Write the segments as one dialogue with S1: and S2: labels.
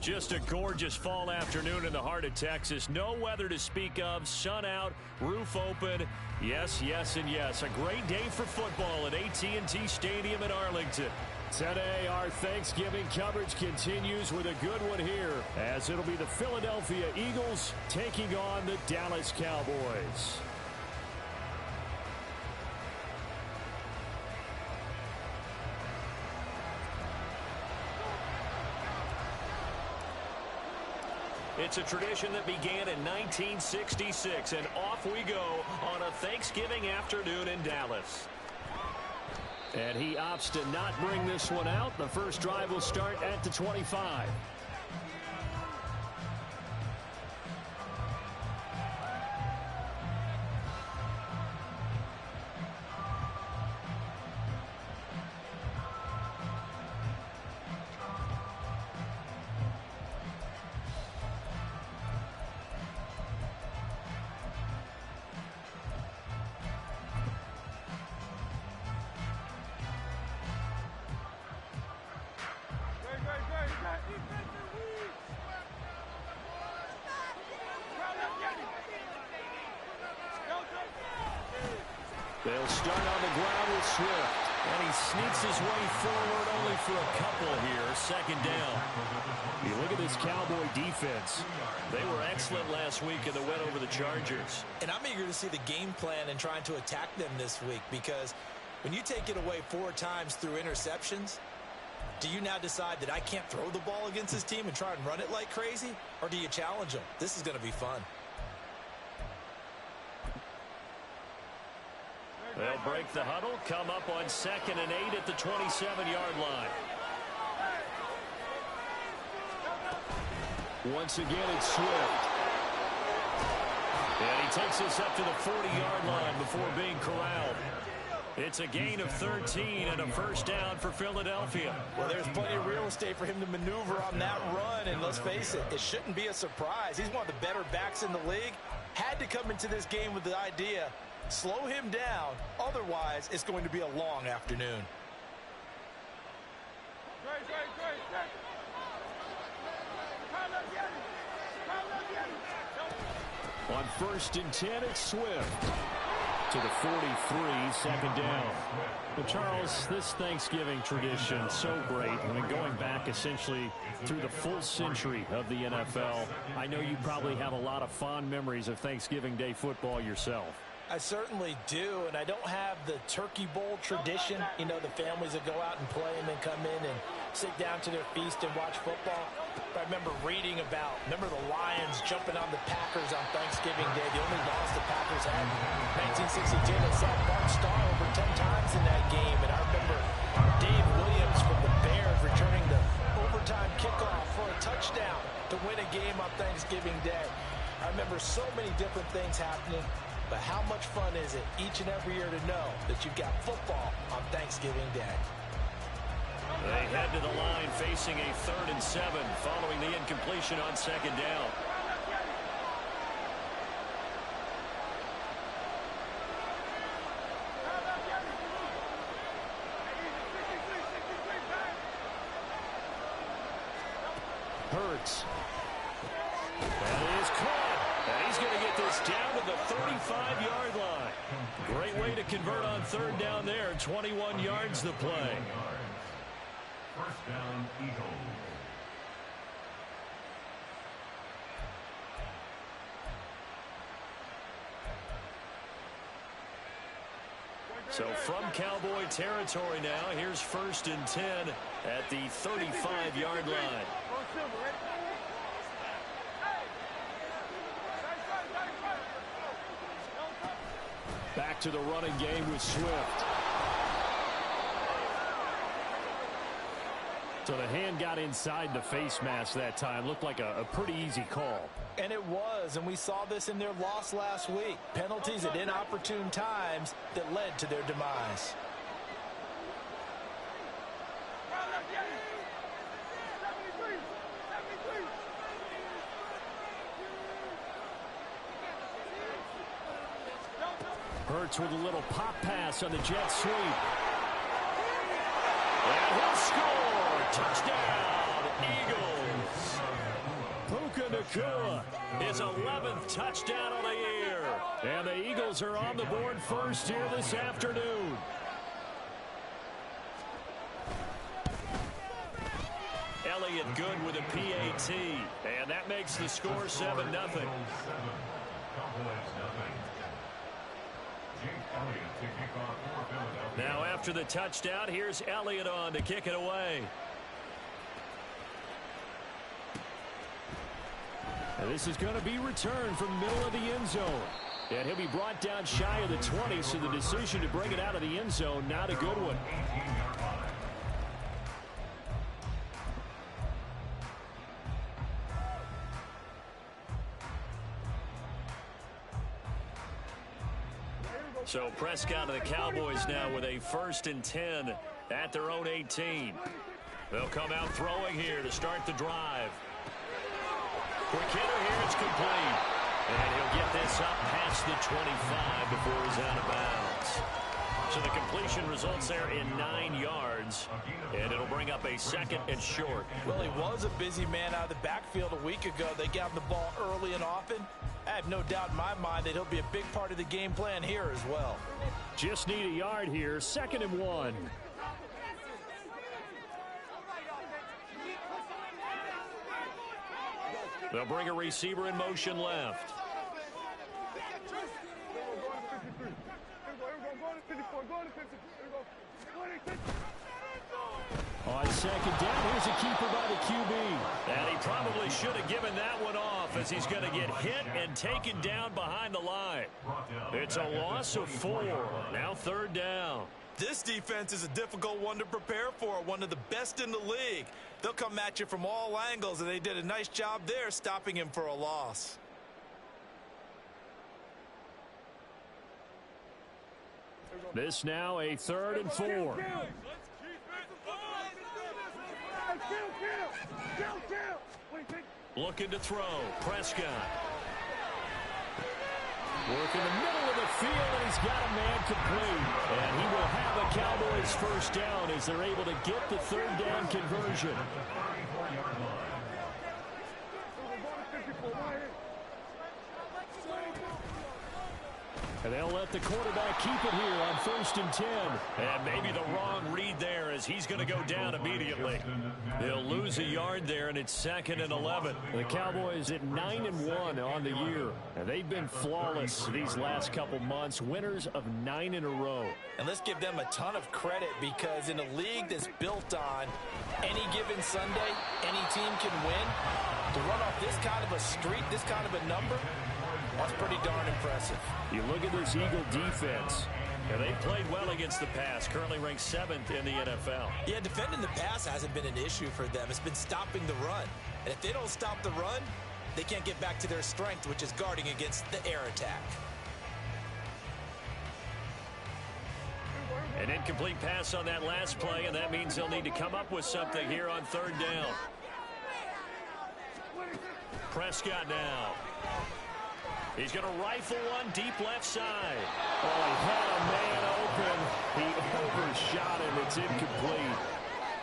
S1: Just a gorgeous fall afternoon in the heart of Texas. No weather to speak of. Sun out, roof open. Yes, yes, and yes. A great day for football at AT&T Stadium in Arlington. Today, our Thanksgiving coverage continues with a good one here, as it'll be the Philadelphia Eagles taking on the Dallas Cowboys. It's a tradition that began in 1966, and off we go on a Thanksgiving afternoon in Dallas. And he opts to not bring this one out. The first drive will start at the 25. They'll start on the ground with Swift. And he sneaks his way forward only for a couple here. Second down. You look at this Cowboy defense. They were excellent last week in the win over the Chargers.
S2: And I'm eager to see the game plan and trying to attack them this week, because when you take it away 4 times through interceptions, do you now decide that I can't throw the ball against this team and try and run it like crazy? Or do you challenge them? This is going to be fun.
S1: They'll break the huddle, come up on 2nd and 8 at the 27-yard line. Once again, it's Swift. And he takes us up to the 40-yard line before being corralled. It's a gain of 13 and a first down for Philadelphia.
S2: Well, there's plenty of real estate for him to maneuver on that run, and let's face it, it shouldn't be a surprise. He's one of the better backs in the league. Had to come into this game with the idea, slow him down, otherwise it's going to be a long afternoon.
S1: On 1st and 10, it's Swift. To the 43, second down. Well, Charles, this Thanksgiving tradition, so great. I mean, going back essentially through the full century of the NFL, I know you probably have a lot of fond memories of Thanksgiving Day football yourself.
S2: I certainly do, and I don't have the turkey bowl tradition. You know, the families that go out and play and then come in and sit down to their feast and watch football. But I remember reading about, the Lions jumping on the Packers on Thanksgiving Day. The only loss the Packers had in 1962. They saw Bart Starr over 10 times in that game. And I remember Dave Williams from the Bears returning the overtime kickoff for a touchdown to win a game on Thanksgiving Day. I remember so many different things happening. But how much fun is it each and every year to know that you've got football on Thanksgiving Day?
S1: They head to the line facing a 3rd and 7 following the incompletion on 2nd down. Hurts. That is caught. And he's going to get this down to the 35-yard line. Great way to convert on 3rd down there. 21 yards the play.
S3: First down, Eagles.
S1: So from Cowboy territory now, here's 1st and 10 at the 35-yard line. Back to the running game with Swift. So the hand got inside the face mask that time. Looked like a pretty easy call.
S2: And it was, and we saw this in their loss last week. Penalties at inopportune times that led to their demise.
S1: Hurts with a little pop pass on the jet sweep. And he'll score. Touchdown. Eagles. Puka Nacua, his 11th touchdown of the year. And the Eagles are on the board first here this afternoon. Elliott good with a PAT. And that makes the score 7-0. Now after the touchdown, here's Elliott on to kick it away. And this is going to be returned from middle of the end zone. And he'll be brought down shy of the 20, so the decision to bring it out of the end zone, not a good one. So Prescott and the Cowboys now with a 1st and 10 at their own 18. They'll come out throwing here to start the drive. Quick hitter here, it's complete. And he'll get this up past the 25 before he's out of bounds. So the completion results there in 9 yards. And it'll bring up a 2nd and short.
S2: Well, he was a busy man out of the backfield a week ago. They got him the ball early and often. I have no doubt in my mind that he'll be a big part of the game plan here as well.
S1: Just need a yard here, 2nd and 1. They'll bring a receiver in motion left. On 2nd down, here's a keeper by the QB. And he probably should have given that one off as he's going to get hit and taken down behind the line. It's a loss of 4. Now 3rd down.
S4: This defense is a difficult one to prepare for, one of the best in the league. They'll come at you from all angles, and they did a nice job there stopping him for a loss.
S1: This now a 3rd and 4. Looking to throw. Prescott. Work in the middle of the field, and he's got a man complete. And he will have a Cowboys 1st down as they're able to get the 3rd down conversion. And they'll let the quarterback keep it here on 1st and 10. And maybe the wrong read there as he's going to go down immediately. They'll lose a yard there, and it's 2nd and 11. The Cowboys at 9-1 on the year. And they've been flawless these last couple months, winners of 9 in a row.
S2: And let's give them a ton of credit because in a league that's built on any given Sunday, any team can win. To run off this kind of a streak, this kind of a number, that's pretty darn impressive.
S1: You look at this Eagle defense, and they played well against the pass, currently ranked 7th in the NFL.
S2: Yeah, defending the pass hasn't been an issue for them. It's been stopping the run. And if they don't stop the run, they can't get back to their strength, which is guarding against the air attack.
S1: An incomplete pass on that last play, and that means they'll need to come up with something here on 3rd down. Prescott now. He's going to rifle one deep left side. Oh, he had a man open. He overshot him. It's incomplete.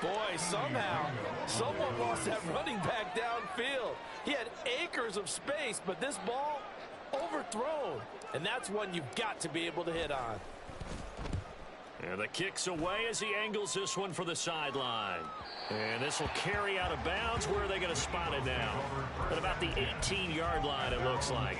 S2: Boy, somehow, someone lost that running back downfield. He had acres of space, but this ball overthrown. And that's one you've got to be able to hit on.
S1: And the kick's away as he angles this one for the sideline. And this will carry out of bounds. Where are they going to spot it now? At about the 18-yard line, it looks like.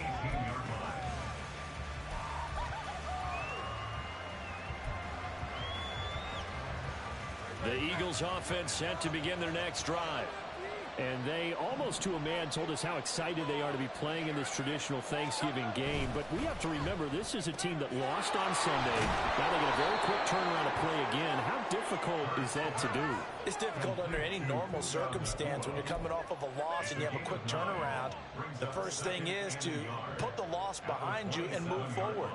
S1: The Eagles offense set to begin their next drive. And they, almost to a man, told us how excited they are to be playing in this traditional Thanksgiving game. But we have to remember, this is a team that lost on Sunday. Now they get a very quick turnaround to play again. How difficult is that to do?
S2: It's difficult under any normal circumstance when you're coming off of a loss and you have a quick turnaround. The first thing is to put the loss behind you and move forward.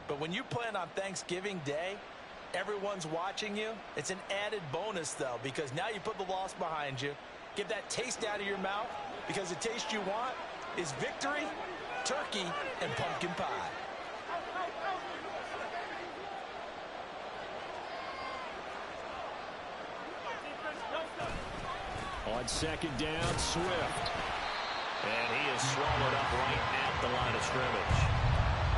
S2: But when you plan on Thanksgiving Day, everyone's watching you. It's an added bonus, though, because now you put the loss behind you. Get that taste out of your mouth, because the taste you want is victory, turkey, and pumpkin pie.
S1: On second down, Swift. And he is swallowed up right at the line of scrimmage.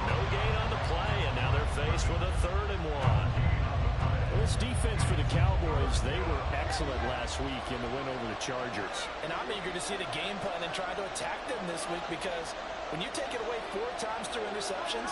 S1: No gain on the play, and now they're faced with a 3rd and 1. Well, this defense for the Cowboys, they were excellent last week in the win over the Chargers.
S2: And I'm eager to see the game plan and try to attack them this week, because when you take it away 4 times through interceptions,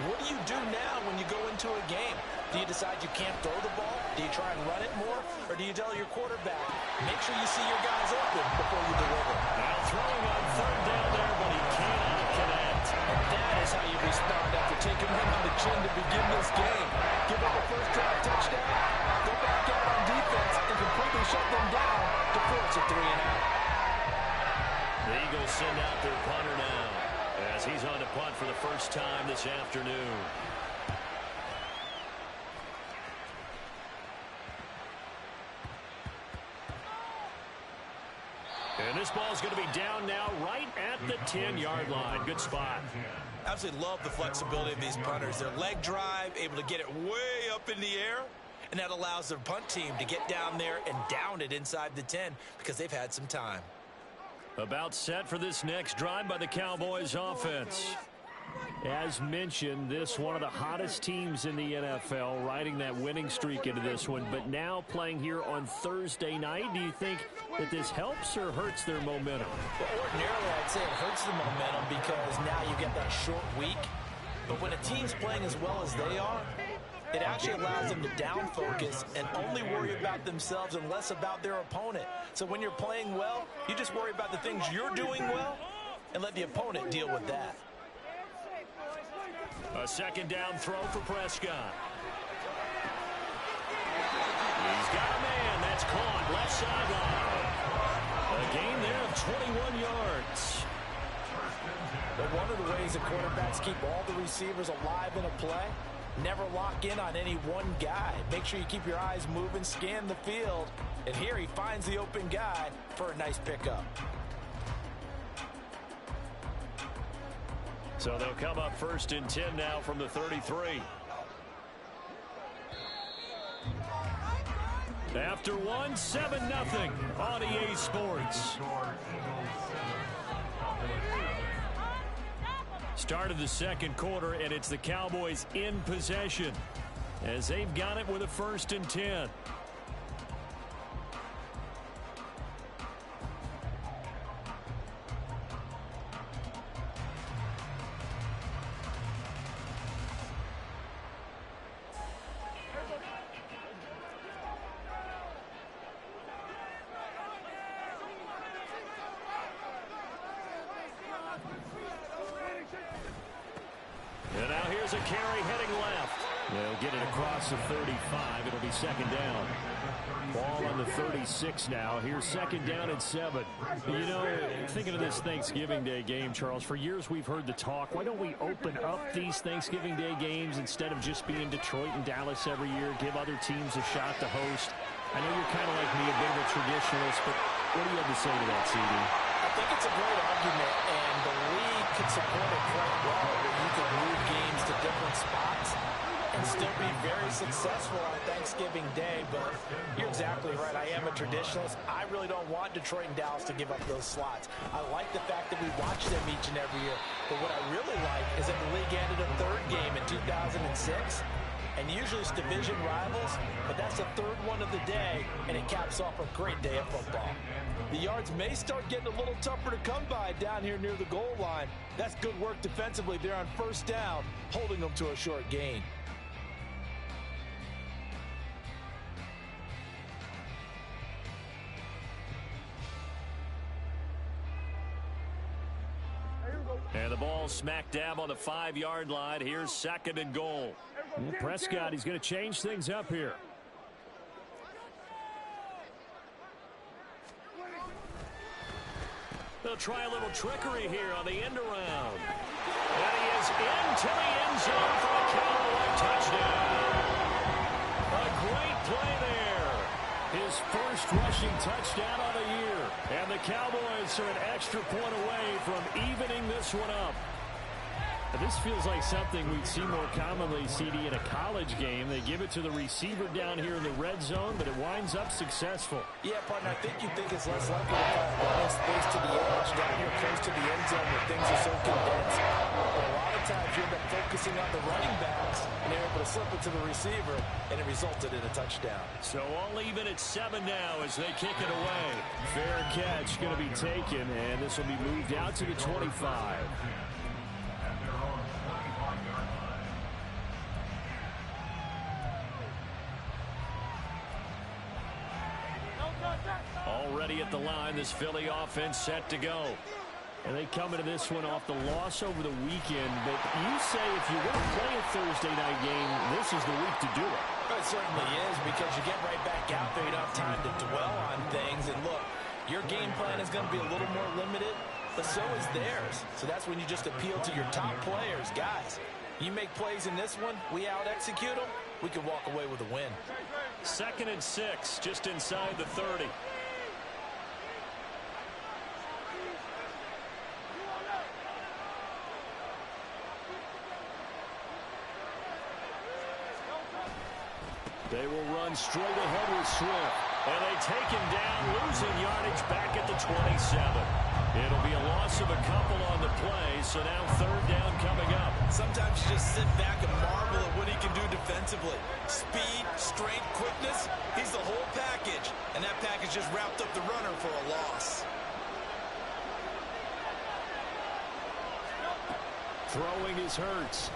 S2: what do you do now when you go into a game? Do you decide you can't throw the ball? Do you try and run it more? Or do you tell your quarterback, make sure you see your guys open before you deliver?
S1: Now throwing on 3rd down there, but he cannot connect.
S2: And that is how you respond after taking them on the chin to begin this game. Give up a first drive touchdown, go back out on defense, and completely shut them down to force a 3-and-out.
S1: The Eagles send out their punter now, as he's on to punt for the first time this afternoon. And this ball's going to be down now right at the 10-yard line. Good spot.
S4: Absolutely love the flexibility of these punters. Their leg drive, able to get it way up in the air, and that allows their punt team to get down there and down it inside the 10 because they've had some time.
S1: About set for this next drive by the Cowboys offense. As mentioned, this one of the hottest teams in the NFL, riding that winning streak into this one, but now playing here on Thursday night. Do you think that this helps or hurts their momentum?
S2: Well, ordinarily, I'd say it hurts the momentum because now you get that short week. But when a team's playing as well as they are, it actually allows them to down focus and only worry about themselves and less about their opponent. So when you're playing well, you just worry about the things you're doing well and let the opponent deal with that.
S1: A second down throw for Prescott. He's got a man. That's caught. Left sideline. A gain there of 21 yards.
S2: But one of the ways that quarterbacks keep all the receivers alive in a play, never lock in on any one guy. Make sure you keep your eyes moving, scan the field. And here he finds the open guy for a nice pickup.
S1: So they'll come up 1st and 10 now from the 33. After one, 7-0 on EA Sports. Start of the second quarter, and it's the Cowboys in possession as they've got it with a 1st and 10. And now here's a carry heading left. They'll get it across the 35. It'll be second down. Ball on the 36 now. Here's second down and 7. You know, thinking of this Thanksgiving Day game, Charles, for years we've heard the talk. Why don't we open up these Thanksgiving Day games instead of just being Detroit and Dallas every year? Give other teams a shot to host. I know you're kind of like me, a bit of a traditionalist, but what do you have to say to that, CD?
S2: I think it's a great argument, and the league could support it quite well, where you could move games to different spots and still be very successful on Thanksgiving Day. But you're exactly right. I am a traditionalist. I really don't want Detroit and Dallas to give up those slots. I like the fact that we watch them each and every year. But what I really like is that the league added a 3rd game in 2006. And usually it's division rivals, but that's the 3rd one of the day, and it caps off a great day of football. The yards may start getting a little tougher to come by down here near the goal line. That's good work defensively there on 1st down, holding them to a short gain.
S1: And the ball smack dab on the 5-yard line. Here's 2nd and goal. Prescott, he's going to change things up here. They'll try a little trickery here on the end around. And he is into the end zone for a Cowboy touchdown. A great play there. His first rushing touchdown on the year. And the Cowboys are an extra point away from evening this one up. This feels like something we'd see more commonly, CD, in a college game. They give it to the receiver down here in the red zone, but it winds up successful.
S2: Yeah, partner, I think you think it's less likely to find running space to the edge down here close to the end zone where things are so condensed. But a lot of times you end up focusing on the running backs, and they're able to slip it to the receiver, and it resulted in a touchdown.
S1: So all even at 7 now as they kick it away. Fair catch going to be taken, and this will be moved out to the 25. Already at the line, this Philly offense set to go. And they come into this one off the loss over the weekend. But you say if you want to play a Thursday night game, this is the week to do it.
S2: It certainly is, because you get right back out there. You don't have time to dwell on things. And look, your game plan is going to be a little more limited, but so is theirs. So that's when you just appeal to your top players. Guys, you make plays in this one, we out-execute them, we can walk away with a win.
S1: 2nd and 6, just inside the 30. They will run straight ahead with Swift. And they take him down, losing yardage back at the 27. It'll be a loss of a couple on the play, so now 3rd down coming up.
S4: Sometimes you just sit back and marvel at what he can do defensively. Speed, strength, quickness, he's the whole package. And that package just wrapped up the runner for a loss.
S1: Throwing is Hurts.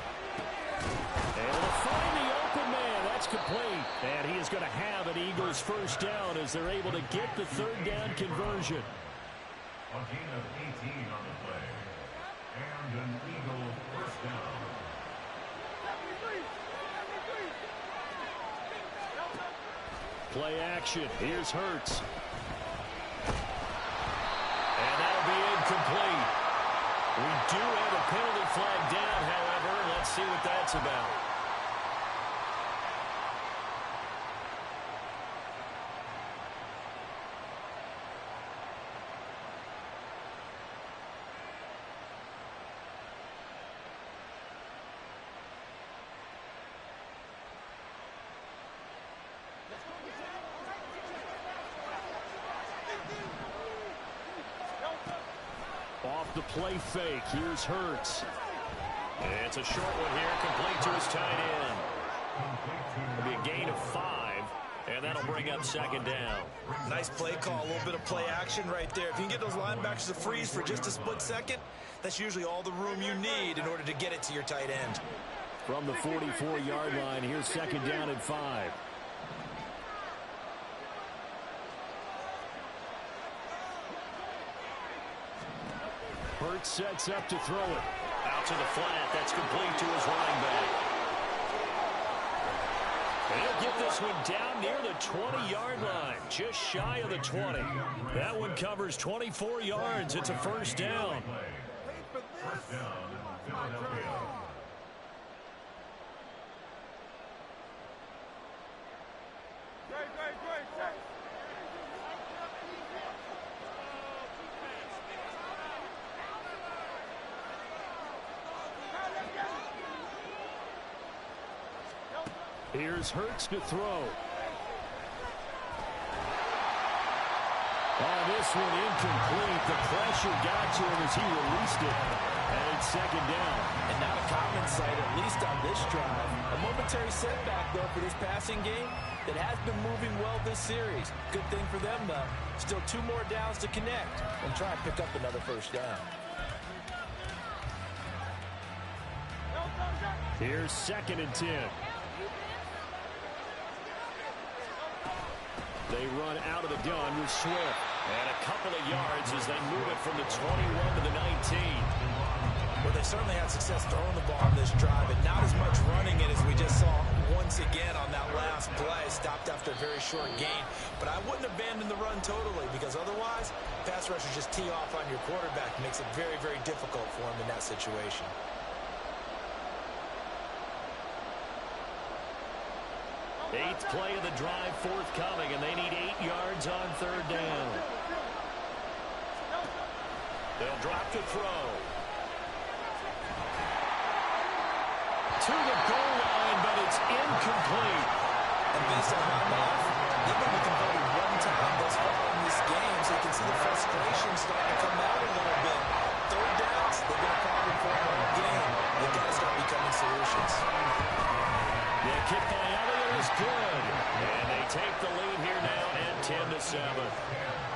S1: And to find the open man, that's complete. And he is going to have an Eagles first down as they're able to get the 3rd down conversion.
S3: A gain of 18 on the play. And an Eagle first down.
S1: Play action. Here's Hurts. And that'll be incomplete. We do have a penalty flag down, however. Let's see what that's about. Off the play fake, here's Hurts. It's a short one here, complete to his tight end. It'll be a gain of 5, and that'll bring up 2nd down.
S4: Nice play call, a little bit of play action right there. If you can get those linebackers to freeze for just a split second, that's usually all the room you need in order to get it to your tight end.
S1: From the 44-yard line, here's 2nd down and 5. Hurts sets up to throw it. Out to the flat. That's complete to his running back. And he'll get this one down near the 20-yard line. Just shy of the 20. That one covers 24 yards. It's a first down.
S3: First down, Philadelphia.
S1: Here's Hurts to throw. Oh, this one incomplete. The pressure got to him as he released it. And it's 2nd down.
S2: And not a common sight, at least on this drive. A momentary setback, though, for this passing game that has been moving well this series. Good thing for them, though. Still 2 more downs to connect and try and pick up another first down.
S1: Here's 2nd and 10. They run out of the gun with Swift. And a couple of yards as they move it from the 21 to the 19.
S2: Well, they certainly had success throwing the ball on this drive, and not as much running it as we just saw once again on that last play. Stopped after a very short gain. But I wouldn't abandon the run totally, because otherwise, pass rushers just tee off on your quarterback. Makes it very, very difficult for him in that situation.
S1: Eighth play of the drive forthcoming, and they need 8 yards on 3rd down. They'll drop to throw. to the goal line, but it's incomplete.
S4: And based on my math, they've been converted one time thus far in this game, so you can see the frustration starting to come out a little bit. Third downs, they've been a problem for them all game. They've got to start becoming solutions.
S1: The kick by Elliott is good. And they take the lead here now at 10-7.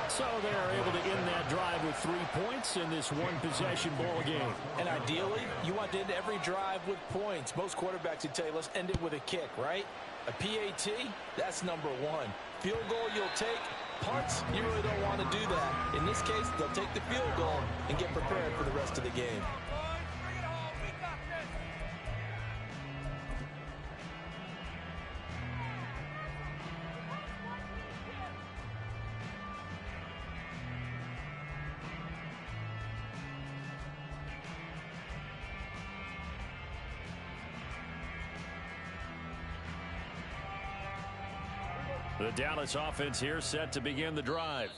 S1: So they're able to end that drive with 3 points in this one-possession ball game.
S2: And ideally, you want to end every drive with points. Most quarterbacks would tell you, let's end it with a kick, right? A PAT, that's number one. Field goal you'll take. Punts, you really don't want to do that. In this case, they'll take the field goal and get prepared for the rest of the game.
S1: The Dallas offense here set to begin the drive.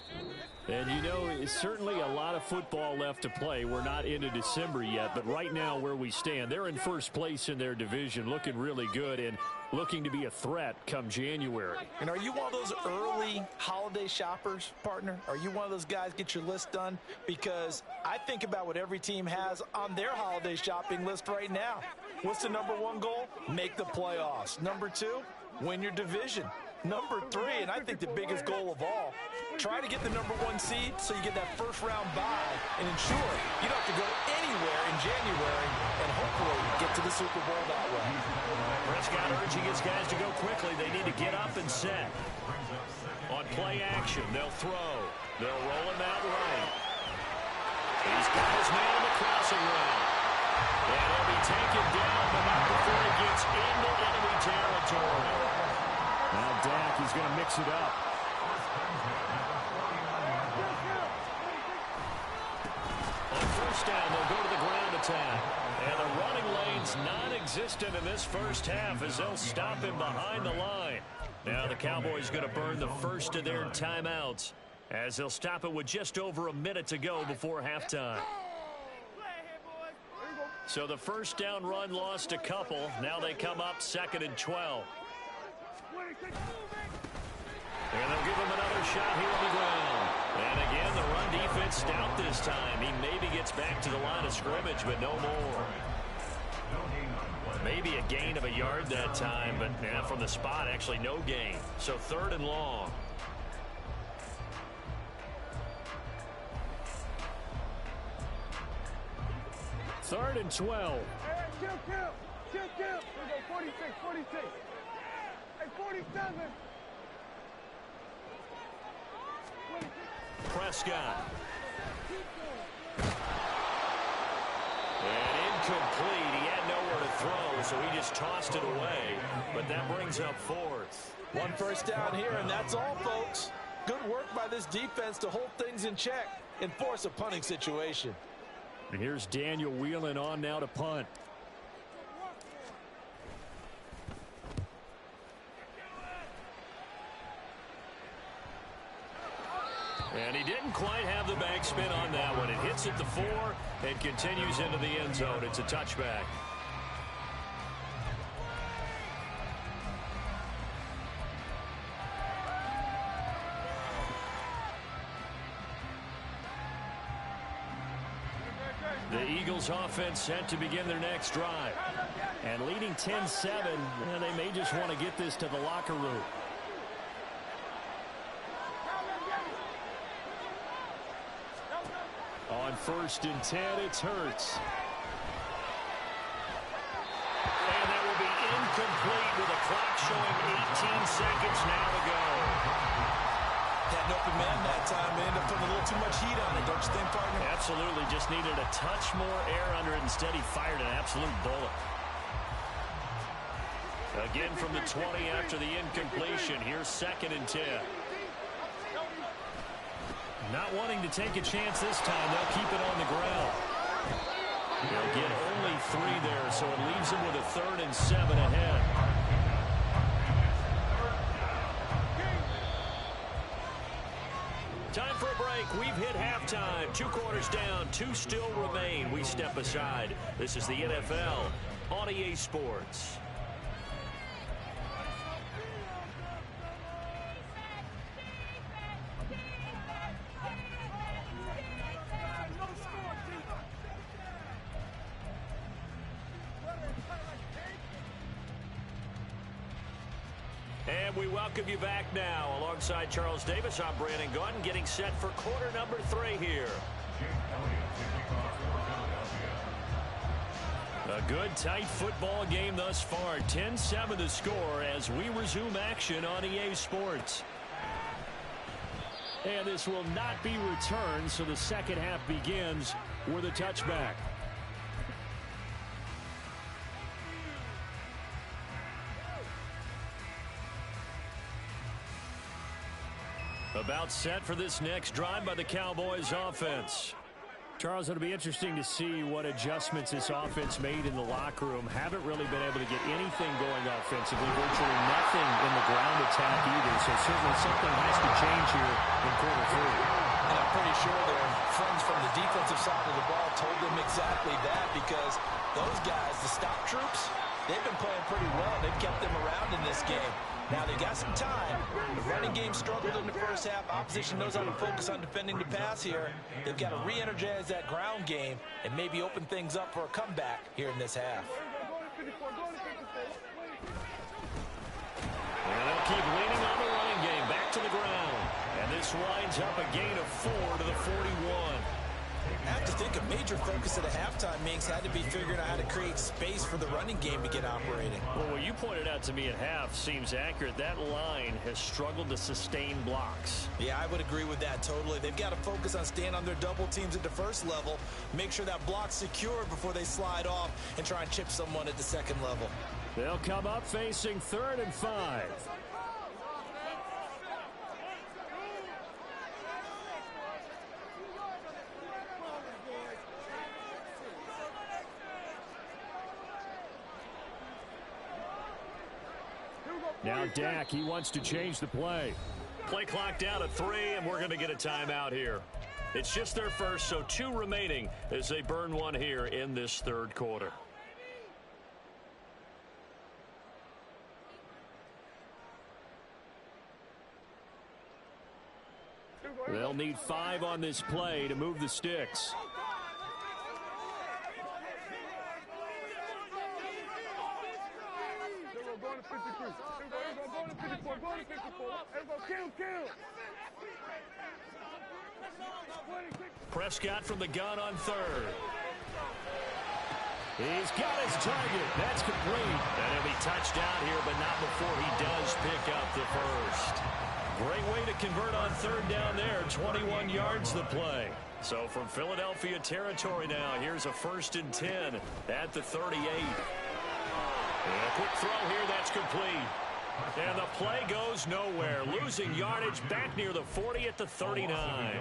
S1: And you know, it's certainly a lot of football left to play. We're not into December yet, but right now where we stand, they're in first place in their division, looking really good and looking to be a threat come January.
S2: And are you one of those early holiday shoppers, partner? Are you one of those guys get your list done? Because I think about what every team has on their holiday shopping list right now. What's the number one goal? Make the playoffs. Number two, win your division. Number three, and I think the biggest goal of all, try to get the number one seed so you get that first round bye and ensure you don't have to go anywhere in January and hopefully get to the Super Bowl that way.
S1: Prescott urging his guys to go quickly. They need to get up and set. On play action, they'll throw. They'll roll him out right. He's got his man in the crossing route. And he'll be taken down, but not before he gets into enemy territory. Now Dak, he's going to mix it up. On first down, they'll go to the ground attack. And the running lane's non-existent in this first half as they'll stop him behind the line. Now the Cowboys going to burn the first of their timeouts as they'll stop it with just over a minute to go before halftime. So the first down run lost a couple. Now they come up 2nd and 12. And they'll give him another shot here on the ground. And again, the run defense stout this time. He maybe gets back to the line of scrimmage, but no more. Maybe a gain of a yard that time, but from the spot, actually no gain. So 3rd and long. Third and 12.
S5: Chill. Here we go, 46. Hey, 47.
S1: Prescott. And incomplete. He had nowhere to throw, so he just tossed it away. But that brings up 4th.
S2: One first down here, and that's all, folks. Good work by this defense to hold things in check and force a punting situation.
S1: And here's Daniel Whelan on now to punt. And he didn't quite have the backspin on that one. It hits at the 4 and continues into the end zone. It's a touchback. The Eagles offense set to begin their next drive. And leading 10-7, they may just want to get this to the locker room. On 1st and 10, it's Hurts. And that will be incomplete with a clock showing 18 seconds now to go.
S4: Had an open man that time. They ended up putting a little too much heat on it, don't you think, partner?
S1: Absolutely. Just needed a touch more air under it. Instead, he fired an absolute bullet. Again from the 20 after the incompletion. Here's 2nd and 10. Not wanting to take a chance this time. They'll keep it on the ground. They'll get only 3 there, so it leaves them with a 3rd and 7 ahead. Time for a break. We've hit halftime. 2 quarters down. 2 still remain. We step aside. This is the NFL on EA Sports. And we welcome you back now. Alongside Charles Davis, I'm Brandon Gunn, getting set for quarter number 3 here. A good, tight football game thus far. 10-7 the score as we resume action on EA Sports. And this will not be returned, so the second half begins with a touchback. About set for this next drive by the Cowboys offense. Charles, it'll be interesting to see what adjustments this offense made in the locker room. Haven't really been able to get anything going offensively. Virtually nothing in the ground attack either. So certainly something has to change here in quarter 3.
S4: And I'm pretty sure their friends from the defensive side of the ball told them exactly that, because those guys, the stop troops, they've been playing pretty well. They've kept them around in this game. Now, they got some time. The running game struggled in the first half. Opposition knows how to focus on defending the pass here. They've got to re-energize that ground game and maybe open things up for a comeback here in this half.
S1: And they'll keep leaning on the running game. Back to the ground. And this winds up a gain of 4 to the 41.
S4: I have to think a major focus at a halftime, Minks, had to be figuring out how to create space for the running game to get operating.
S1: Well, what you pointed out to me at half seems accurate. That line has struggled to sustain blocks.
S4: Yeah, I would agree with that totally. They've got to focus on staying on their double teams at the first level, make sure that block's secured before they slide off and try and chip someone at the second level.
S1: They'll come up facing 3rd and 5. Now Dak, he wants to change the play. Play clock down to 3, and we're going to get a timeout here. It's just their first, so 2 remaining as they burn one here in this 3rd quarter. They'll need 5 on this play to move the sticks. Prescott from the gun on 3rd. He's got his target. That's complete. And he'll be touched down here, but not before he does pick up the first. Great way to convert on 3rd down there. 21 yards the play. So from Philadelphia territory now, here's a 1st and 10 at the 38. And a quick throw here, that's complete. And the play goes nowhere. Losing yardage back near the 40 at the 39.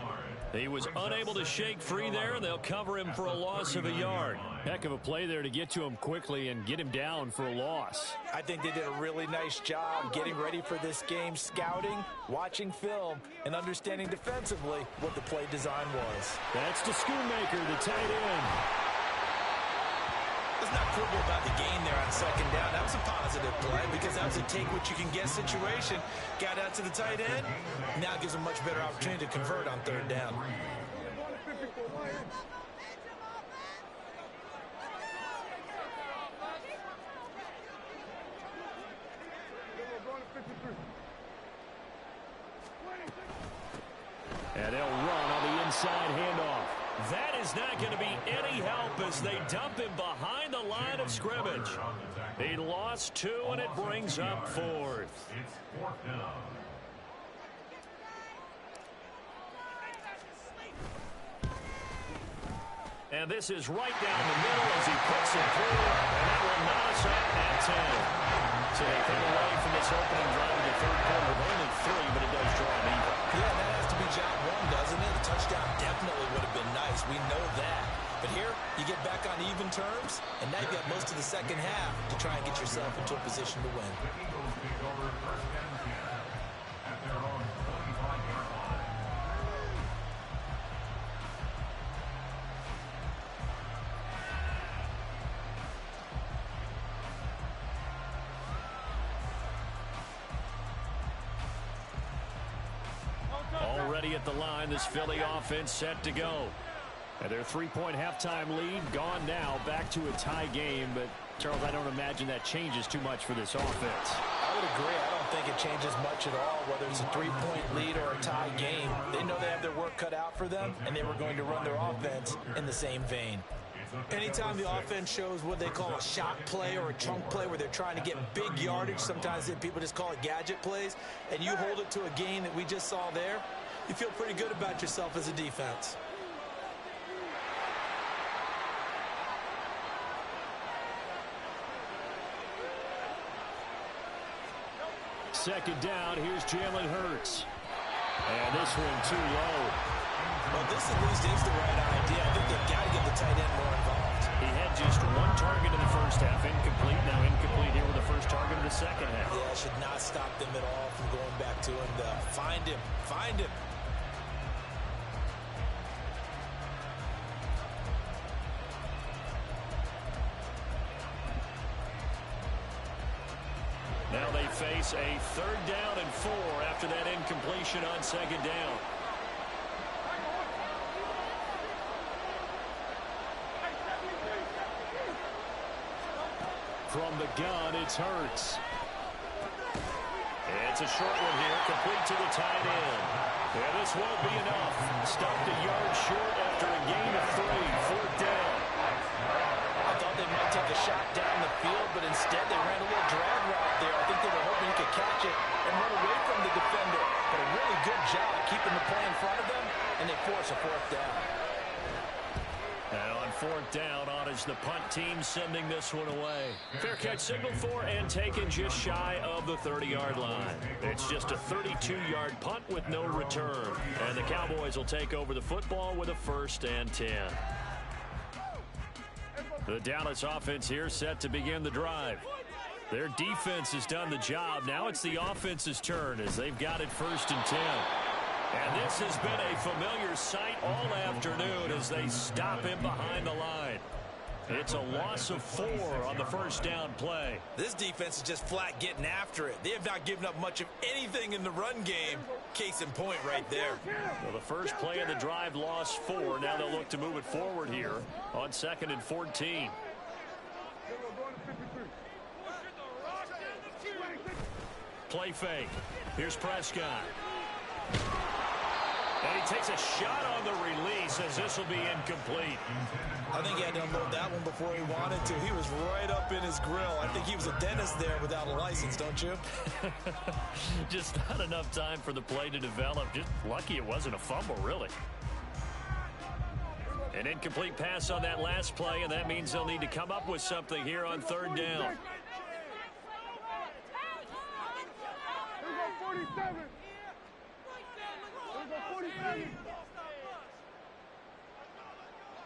S1: He was unable to shake free there, and they'll cover him for a loss of a yard. Heck of a play there to get to him quickly and get him down for a loss.
S2: I think they did a really nice job getting ready for this game, scouting, watching film, and understanding defensively what the play design was.
S1: That's to Schoonmaker, the tight end.
S4: Let's not quibble about the gain there on 2nd down. That was a positive play because that was a take-what-you-can-get situation. Got out to the tight end. Now gives a much better opportunity to convert on 3rd down.
S1: And they'll run on the inside handoff. That is not going to be any help as they dump him behind the line of scrimmage. He lost 2, and it brings up 4th.
S3: It's 4th down.
S1: And this is right down the middle as he puts it through, and that will knot us up at 10. So they come away from this opening drive in the 3rd quarter with only 3, but it does draw an even.
S4: Yeah, that has to be job 1, doesn't it? A touchdown definitely would have been nice. We know that. But here, you get back on even terms, and now you've got most of the second half to try and get yourself into a position to win.
S3: The Eagles take over 1st and 10 at their own 25-yard line.
S1: ready at the line. This Philly offense set to go. And their 3-point halftime lead gone now. Back to a tie game. But, Charles, I don't imagine that changes too much for this offense.
S2: I would agree. I don't think it changes much at all, whether it's a 3-point lead or a tie game. They know they have their work cut out for them, and they were going to run their offense in the same vein.
S4: Anytime the offense shows what they call a shot play or a chunk play where they're trying to get big yardage, sometimes people just call it gadget plays, and you hold it to a gain that we just saw there, you feel pretty good about yourself as a defense.
S1: Second down, here's Jalen Hurts. And this one too low.
S4: Well, this at least is the right idea. I think they've got to get the tight end more involved.
S1: He had just one target in the first half, incomplete. Now incomplete here with the first target of the second half.
S4: Yeah, it should not stop them at all from going back to him. Find him. Find him.
S1: Now they face a 3rd down and 4 after that incompletion on second down. From the gun, it's Hurts. It's a short one here, complete to the tight end. Yeah, this won't be enough. Stopped a yard short after a gain of 3, 4th down.
S2: I thought they might take a shot down the field, but instead they ran a little drag route there. I think they were hoping he could catch it and run away from the defender. But a really good job keeping the play in front of them, and they force a 4th down.
S1: And on 4th down, on is the punt team sending this one away. Fair catch signaled for and taken just shy of the 30-yard line. It's just a 32-yard punt with no return. And the Cowboys will take over the football with a 1st and 10. The Dallas offense here set to begin the drive. Their defense has done the job. Now it's the offense's turn as they've got it 1st and 10. And this has been a familiar sight all afternoon as they stop him behind the line. It's a loss of 4 on the 1st down play.
S4: This defense is just flat getting after it. They have not given up much of anything in the run game. Case in point right there.
S1: Well, the first play of the drive lost 4. Now they'll look to move it forward here on 2nd and 14. Play fake. Here's Prescott. And he takes a shot on the release as this will be incomplete.
S4: I think he had to unload that one before he wanted to. He was right up in his grill. I think he was a dentist there without a license, don't you?
S1: Just not enough time for the play to develop. Just lucky it wasn't a fumble, really. An incomplete pass on that last play, and that means they'll need to come up with something here on 3rd down.
S5: 47. 47.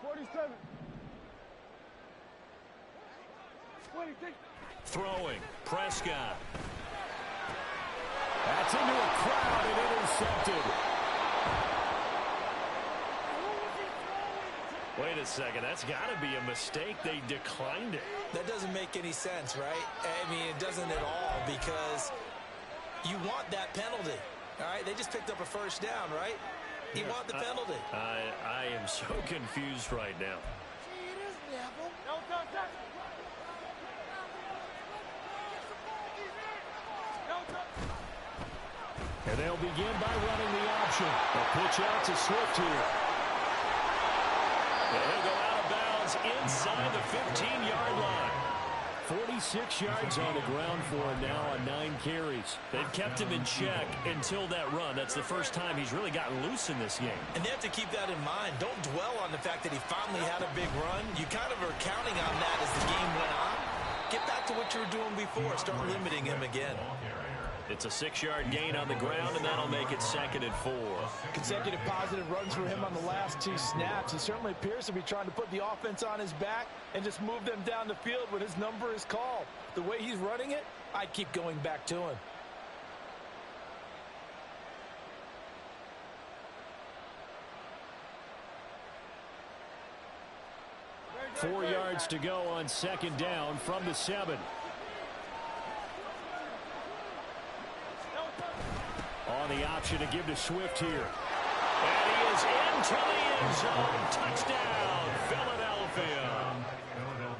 S5: 47. 26.
S1: Throwing. Prescott. That's into a crowd and intercepted. Wait a second. That's got to be a mistake. They declined it.
S4: That doesn't make any sense, right? I mean, it doesn't at all because you want that penalty. All right, they just picked up a 1st down, right? You want the penalty.
S1: I am so confused right now. And they'll begin by running the option. A pitch out to Swift here. And he'll go out of bounds inside the 15-yard line. 46 yards on the ground for him now on 9 carries. They've kept him in check until that run. That's the first time he's really gotten loose in this game.
S4: And they have to keep that in mind. Don't dwell on the fact that he finally had a big run. You kind of are counting on that as the game went on. Get back to what you were doing before. Start limiting him again.
S1: It's a 6-yard gain on the ground, and that'll make it 2nd and 4.
S2: Consecutive positive runs for him on the last 2 snaps. He certainly appears to be trying to put the offense on his back and just move them down the field when his number is called. The way he's running it, I'd keep going back to him.
S1: Four yards to go on 2nd down from the 7. On the option to give to Swift here. goes into the end zone. Touchdown, Philadelphia.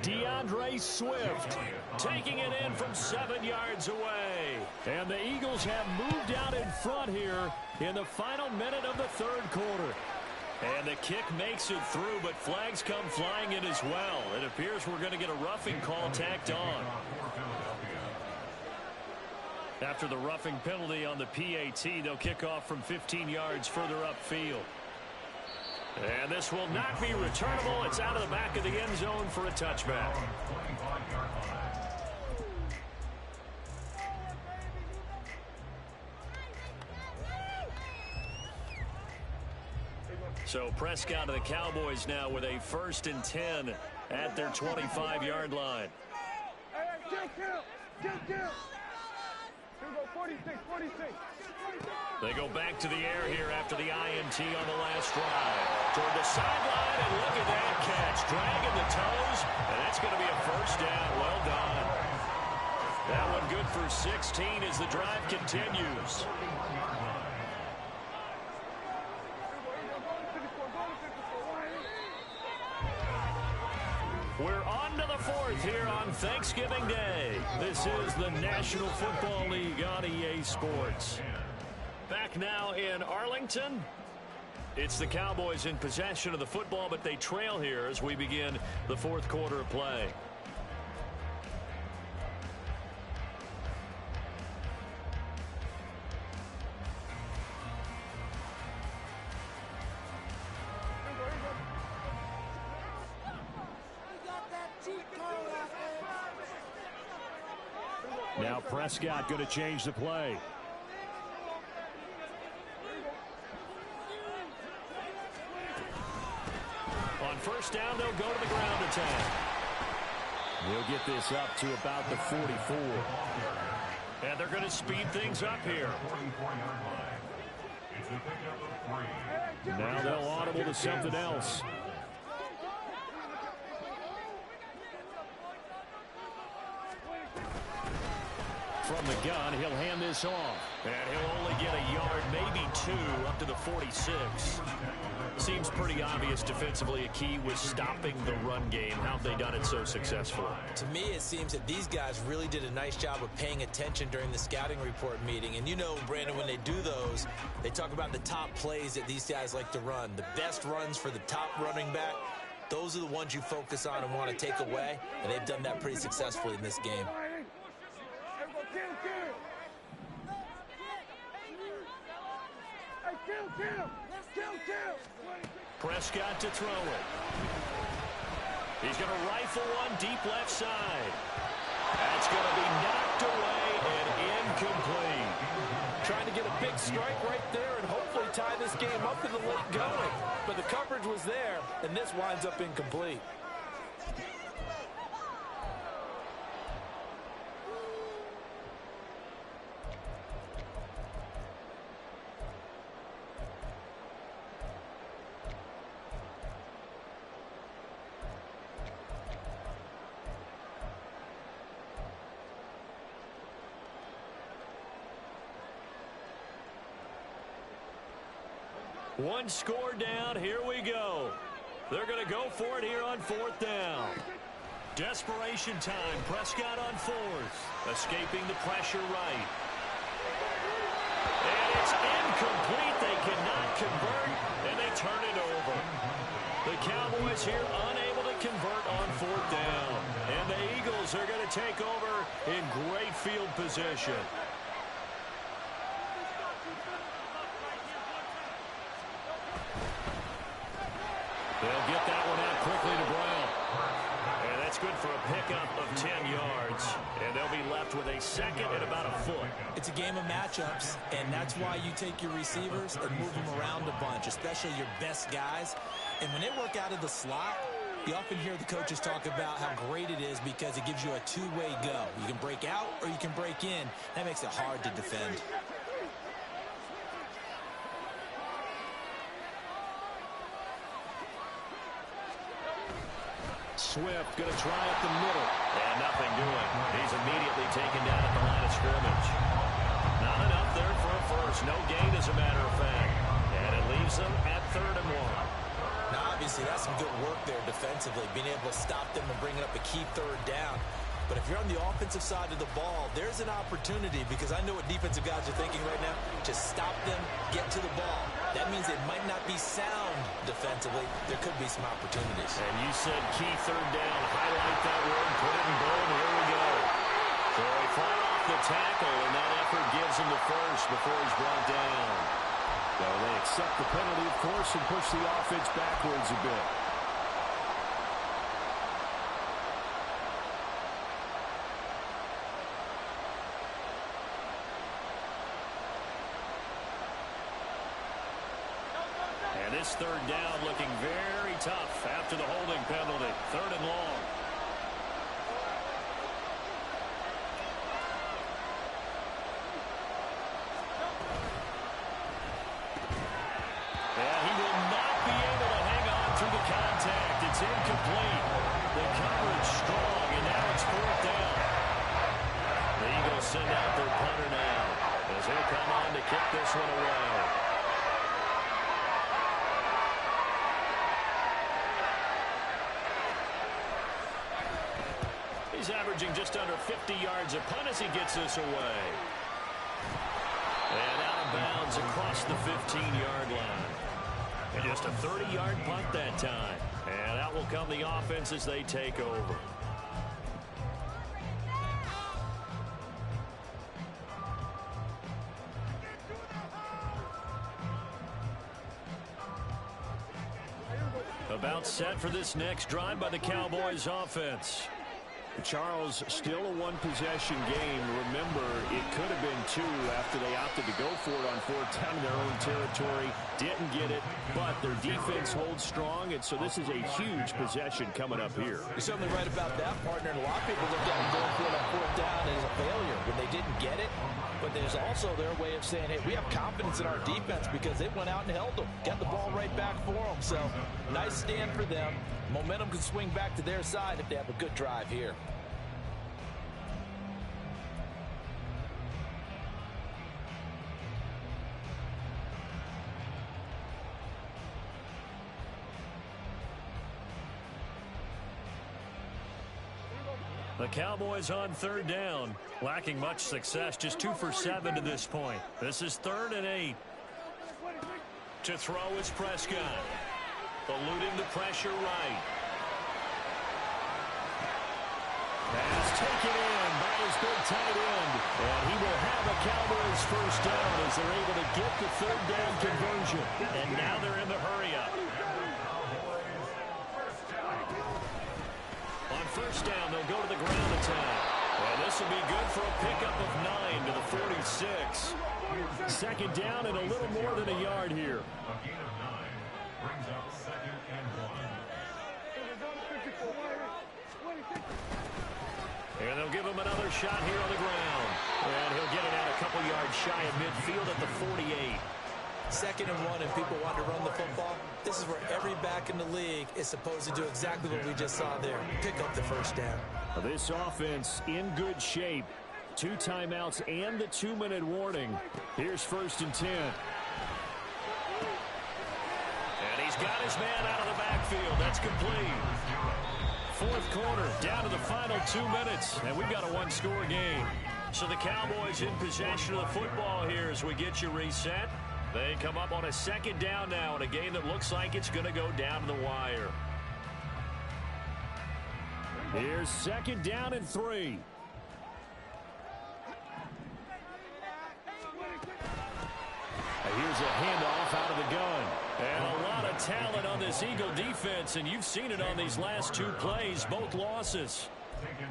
S1: DeAndre Swift taking it in from 7 yards away. And the Eagles have moved out in front here in the final minute of the third quarter. And the kick makes it through, but flags come flying in as well. It appears we're going to get a roughing call tacked on. After the roughing penalty on the PAT, they'll kick off from 15 yards further upfield. And this will not be returnable. It's out of the back of the end zone for a touchback. So Prescott of the Cowboys now with a 1st and 10 at their 25-yard line. They go back to the air here after the INT on the last drive. Toward the sideline, and look at that catch. Dragging the toes, and that's going to be a first down. Well done. That one good for 16 as the drive continues. We're on to the 4th here on Thanksgiving Day. This is the National Football League on EA Sports. Back now in Arlington. It's the Cowboys in possession of the football, but they trail here as we begin the 4th quarter of play. Now Prescott going to change the play. On first down, they'll go to the ground attack. They'll get this up to about the 44. And they're going to speed things up here. Now they'll audible to something else. From the gun, he'll hand this off. And he'll only get a yard, maybe 2, up to the 46. Seems pretty obvious defensively a key was stopping the run game. How have they done it so successfully?
S4: To me, it seems that these guys really did a nice job of paying attention during the scouting report meeting. And you know, Brandon, when they do those, they talk about the top plays that these guys like to run. The best runs for the top running back, those are the ones you focus on and want to take away. And they've done that pretty successfully in this game.
S1: Prescott to throw it. He's going to rifle one deep left side. That's going to be knocked away and incomplete.
S6: Trying to get a big strike right there and hopefully tie this game up in the late going. But the coverage was there, and this winds up incomplete.
S1: One score down. Here we go. They're going to go for it here on 4th down. Desperation time. Prescott on 4th. Escaping the pressure right. And it's incomplete. They cannot convert, and they turn it over. The Cowboys here unable to convert on 4th down. And the Eagles are going to take over in great field position. They'll get that one out quickly to Brown. And that's good for a pickup of 10 yards. And they'll be left with a 2nd and about a foot.
S4: It's a game of matchups, and that's why you take your receivers and move them around a bunch, especially your best guys. And when they work out of the slot, you often hear the coaches talk about how great it is because it gives you a two-way go. You can break out or you can break in. That makes it hard to defend.
S1: Swift going to try up the middle. And nothing doing. He's immediately taken down at the line of scrimmage. Not enough there for a first. No gain, as a matter of fact. And it leaves them at 3rd
S4: some good work there defensively, being able to stop them and bring up a key third down. But if you're on the offensive side of the ball, there's an opportunity, because I know what defensive guys are thinking right now. Just stop them, get to the ball. That means it might not be sound defensively. There could be some opportunities.
S1: And you said key third down. Highlight that word, put it in bold. Here we go. So he fought off the tackle, and that effort gives him the first before he's brought down.
S7: So they accept the penalty, of course, and push the offense backwards a bit.
S1: And this third down looking very tough after the holding penalty. 3rd and long. And he will not be able to hang on through the contact. It's incomplete. The coverage strong, and now it's 4th down. The Eagles send out their punter now as he'll come on to kick this one away. He's averaging just under 50 yards a punt as he gets this away. And out of bounds across the 15-yard line. And just a 30-yard punt that time. And out will come the offense as they take over. About set for this next drive by the Cowboys offense.
S7: Charles, still a one-possession game. Remember, it could have been 2 after they opted to go for it on 4th down in their own territory. Didn't get it, but their defense holds strong, and so this is a huge possession coming up here.
S2: You're certainly right about that, partner. And a lot of people looked at them going for it on 4th down as a failure when they didn't get it. But there's also their way of saying, hey, we have confidence in our defense because they went out and held them. Got the ball right back for them. So, nice stand for them. Momentum can swing back to their side if they have a good drive here.
S1: The Cowboys on 3rd down, lacking much success, just 2 for 7 to this point. This is 3rd and 8. To throw is Prescott, eluding the pressure right. Pass taken in by his big tight end, and he will have a Cowboys 1st down as they're able to get the 3rd down conversion. And now they're in the hurry-up. On 1st down, they'll go to the ground attack. And this will be good for a pickup of 9 to the 46. 2nd down and a little more than a yard here.
S3: A gain of 9 brings up 2nd and 1.
S1: And they'll give him another shot here on the ground. And he'll get it out a couple yards shy of midfield at the 48.
S4: 2nd and 1, and people want to run the football. This is where every back in the league is supposed to do exactly what we just saw there. Pick up the 1st down.
S7: This offense in good shape. 2 timeouts and the 2-minute warning. Here's 1st and 10.
S1: And he's got his man out of the backfield. That's complete. 4th quarter, down to the final 2 minutes. And we've got a 1-score game. So the Cowboys in possession of the football here as we get you reset. They come up on a 2nd down now in a game that looks like it's going to go down to the wire.
S7: Here's 2nd down and 3. Here's a handoff out of the gun.
S1: And a lot of talent on this Eagle defense, and you've seen it on these last 2 plays, both losses.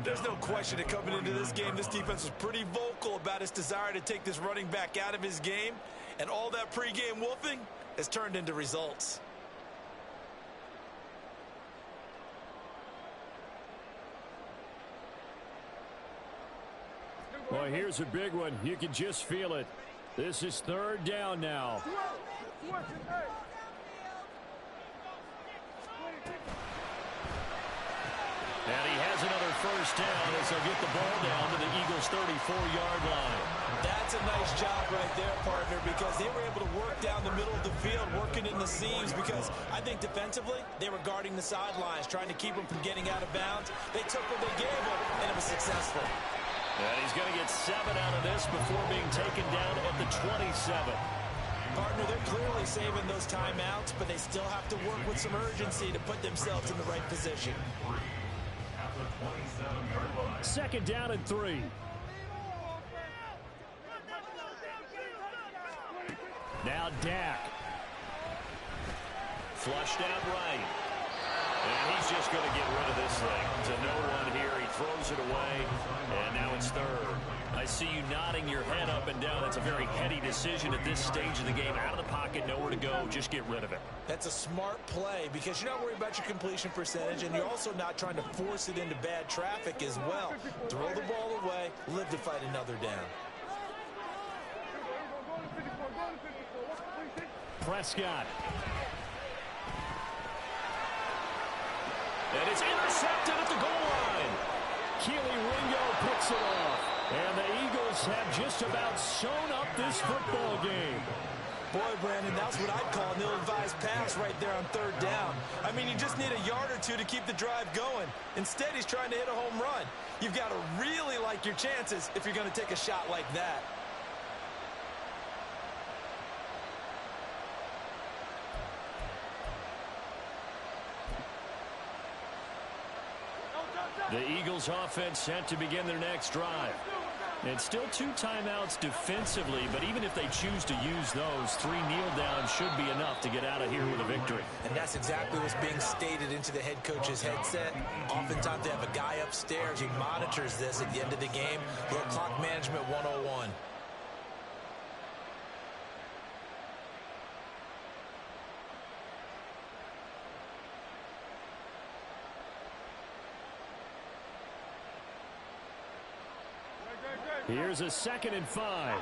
S4: There's no question that coming into this game, this defense was pretty vocal about its desire to take this running back out of his game. And all that pregame wolfing has turned into results.
S7: Well, here's a big one. You can just feel it. This is 3rd down now.
S1: And he has another 1st down as they'll get the ball down to the Eagles' 34-yard line.
S4: That's a nice job right there, partner, because they were able to work down the middle of the field, working in the seams, because I think defensively they were guarding the sidelines, trying to keep them from getting out of bounds. They took what they gave them, and it was successful.
S1: And he's going to get 7 out of this before being taken down at the 27.
S4: Partner, they're clearly saving those timeouts, but they still have to work with some urgency to put themselves in the right position.
S1: Second down and 3. Now Dak. Flushed out right. And he's just going to get rid of this thing. To no one here. He throws it away. And now it's third. I see you nodding your head up and down. That's a very heady decision at this stage of the game. Out of the pocket, nowhere to go. Just get rid of it.
S4: That's a smart play because you're not worried about your completion percentage, and you're also not trying to force it into bad traffic as well. Throw the ball away, live to fight another down.
S1: Prescott. And it's intercepted at the goal line. Keely Ringo picks it off. And the Eagles have just about sewn up this football game.
S4: Boy, Brandon, that's what I'd call an ill-advised pass right there on third down. I mean, you just need a yard or two to keep the drive going. Instead, he's trying to hit a home run. You've got to really like your chances if you're going to take a shot like that.
S1: The Eagles offense set to begin their next drive. And still 2 timeouts defensively, but even if they choose to use those, 3 kneel downs should be enough to get out of here with a victory.
S4: And that's exactly what's being stated into the head coach's headset. Oftentimes they have a guy upstairs who monitors this at the end of the game. Little clock management 101.
S1: Here's a 2nd and 5.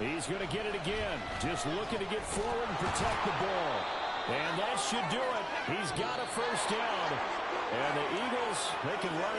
S1: He's going to get it again. Just looking to get forward and protect the ball. And that should do it. He's got a first down. And the Eagles, they can run it